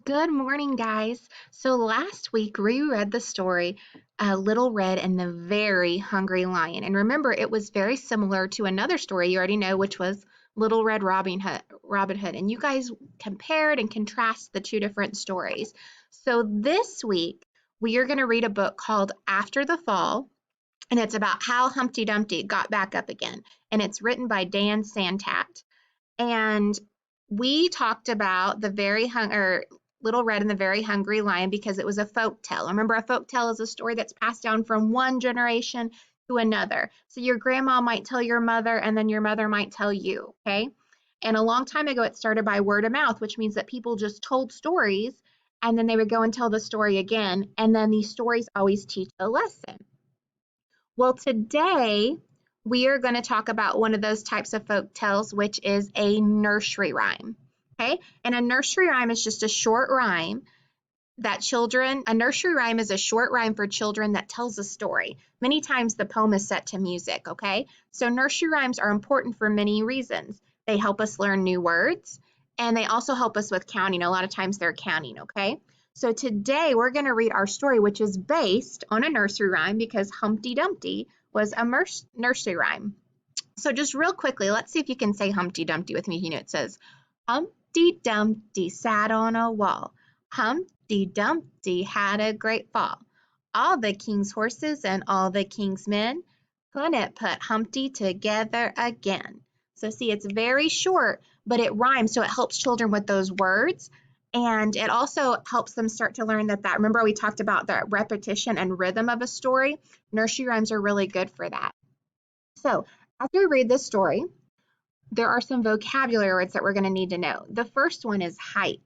Good morning, guys. So last week we read the story Little Red and the Very Hungry Lion. And remember, it was very similar to another story you already know, which was Little Red Robin Hood. And you guys compared and contrasted the two different stories. So this week we are going to read a book called After the Fall, and it's about how Humpty Dumpty got back up again. And it's written by Dan Santat. And we talked about Little Red and the Very Hungry Lion because it was a folk tale. Remember, a folk tale is a story that's passed down from one generation to another. So your grandma might tell your mother, and then your mother might tell you, okay? And a long time ago, it started by word of mouth, which means that people just told stories, and then they would go and tell the story again, and then these stories always teach a lesson. Well, today we are going to talk about one of those types of folk tales, which is a nursery rhyme. Okay, and a nursery rhyme is just a short rhyme a nursery rhyme is a short rhyme for children that tells a story. Many times the poem is set to music, okay? So nursery rhymes are important for many reasons. They help us learn new words, and they also help us with counting. A lot of times they're counting, okay? So today we're going to read our story, which is based on a nursery rhyme because Humpty Dumpty was a nursery rhyme. So just real quickly, let's see if you can say Humpty Dumpty with me. You know, it says, Humpty Dumpty sat on a wall. Humpty Dumpty had a great fall. All the king's horses and all the king's men couldn't put Humpty together again. So see, it's very short, but it rhymes, so it helps children with those words. And it also helps them start to learn remember we talked about the repetition and rhythm of a story? Nursery rhymes are really good for that. So as we read this story, there are some vocabulary words that we're going to need to know. The first one is heights.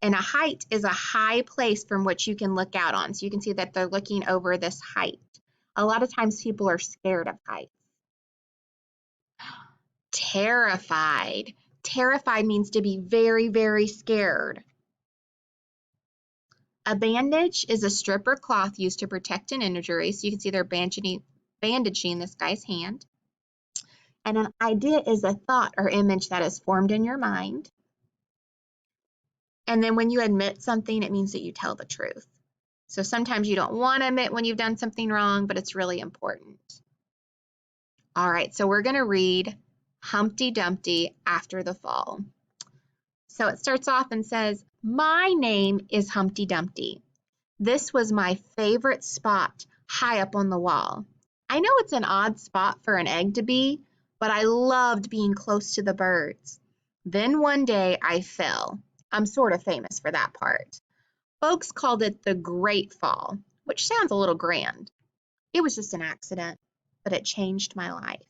And a height is a high place from which you can look out on. So you can see that they're looking over this height. A lot of times people are scared of heights. Terrified. Terrified means to be very, very scared. A bandage is a strip or cloth used to protect an injury. So you can see they're bandaging this guy's hand. And an idea is a thought or image that is formed in your mind. And then when you admit something, it means that you tell the truth. So sometimes you don't want to admit when you've done something wrong, but it's really important. All right, so we're going to read Humpty Dumpty After the Fall. So it starts off and says, "My name is Humpty Dumpty. This was my favorite spot high up on the wall. I know it's an odd spot for an egg to be, but I loved being close to the birds. Then one day I fell. I'm sort of famous for that part. Folks called it the Great Fall, which sounds a little grand. It was just an accident, but it changed my life."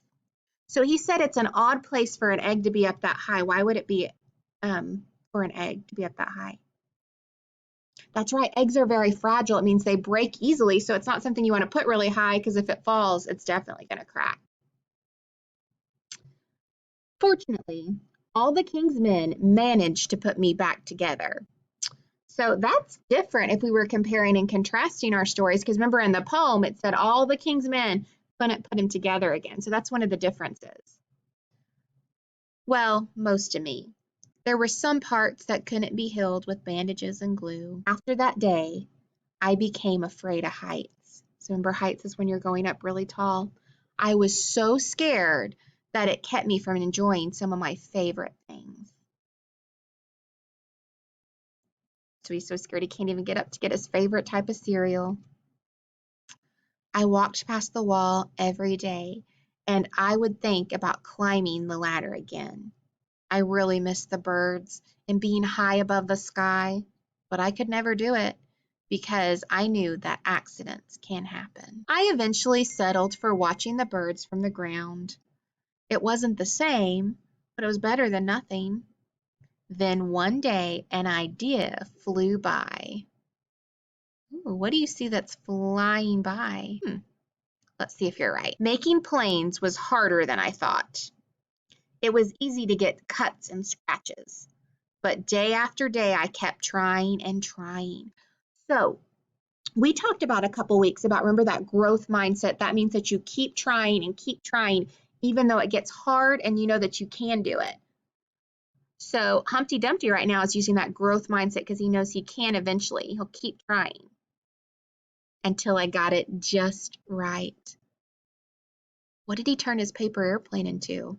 So he said it's an odd place for an egg to be up that high. Why would it be for an egg to be up that high? That's right, eggs are very fragile. It means they break easily, so it's not something you want to put really high because if it falls, it's definitely going to crack. Fortunately, all the king's men managed to put me back together. So that's different if we were comparing and contrasting our stories, because remember in the poem it said all the king's men couldn't put him together again. So that's one of the differences. Well, most of me. There were some parts that couldn't be healed with bandages and glue. After that day, I became afraid of heights. So remember, heights is when you're going up really tall. I was so scared that it kept me from enjoying some of my favorite things. So he's so scared he can't even get up to get his favorite type of cereal. I walked past the wall every day, and I would think about climbing the ladder again. I really missed the birds and being high above the sky, but I could never do it because I knew that accidents can happen. I eventually settled for watching the birds from the ground. It wasn't the same, but it was better than nothing. Then one day, an idea flew by. Ooh, what do you see that's flying by? Let's see if you're right. Making planes was harder than I thought. It was easy to get cuts and scratches, but day after day I kept trying and trying. So we talked about a couple weeks about, remember, that growth mindset. That means that you keep trying and keep trying, even though it gets hard and you know that you can do it. So Humpty Dumpty right now is using that growth mindset because he knows he can eventually. He'll keep trying until I got it just right. What did he turn his paper airplane into?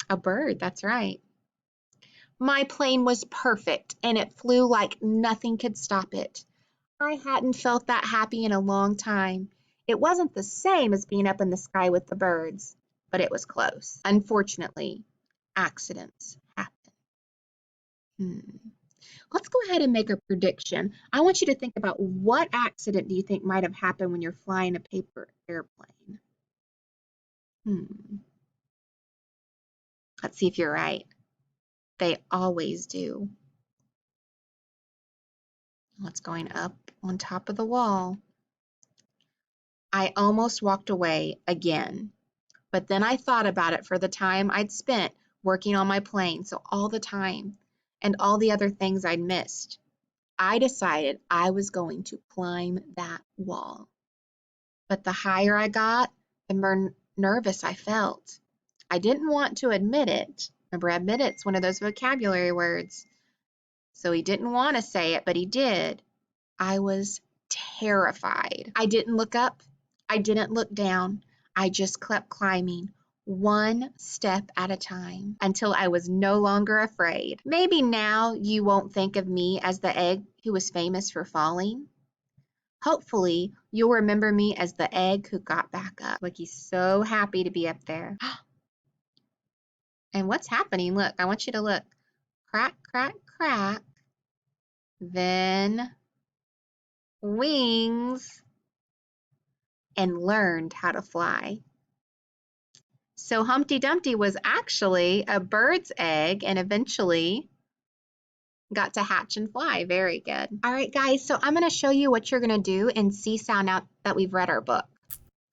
A bird, that's right. My plane was perfect and it flew like nothing could stop it. I hadn't felt that happy in a long time. It wasn't the same as being up in the sky with the birds, but it was close. Unfortunately, accidents happen. Let's go ahead and make a prediction. I want you to think about what accident do you think might have happened when you're flying a paper airplane? Let's see if you're right. They always do. What's going up on top of the wall? I almost walked away again, but then I thought about it for the time I'd spent working on my plane, so all the time, and all the other things I'd missed. I decided I was going to climb that wall. But the higher I got, the more nervous I felt. I didn't want to admit it. Remember, admit it's one of those vocabulary words. So he didn't want to say it, but he did. I was terrified. I didn't look up. I didn't look down. I just kept climbing, one step at a time, until I was no longer afraid. Maybe now you won't think of me as the egg who was famous for falling. Hopefully, you'll remember me as the egg who got back up. Like he's so happy to be up there. And what's happening? Look, I want you to look. Crack, crack, crack. Then wings, and learned how to fly. So Humpty Dumpty was actually a bird's egg and eventually got to hatch and fly. Very good. All right, guys, so I'm going to show you what you're going to do in Seesaw now that we've read our book.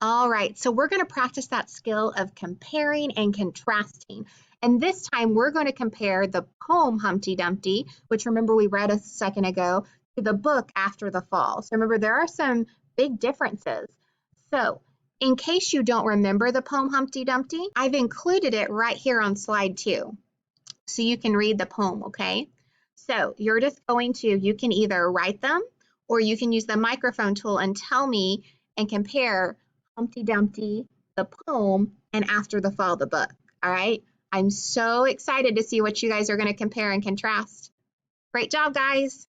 All right, so we're going to practice that skill of comparing and contrasting. And this time we're going to compare the poem Humpty Dumpty, which remember we read a second ago, to the book After the Fall. So remember there are some big differences. So in case you don't remember the poem Humpty Dumpty, I've included it right here on slide 2. So you can read the poem, okay? So you're just going to, you can either write them or you can use the microphone tool and tell me and compare Humpty Dumpty, the poem, and After the Fall, the book. All right? I'm so excited to see what you guys are going to compare and contrast. Great job, guys.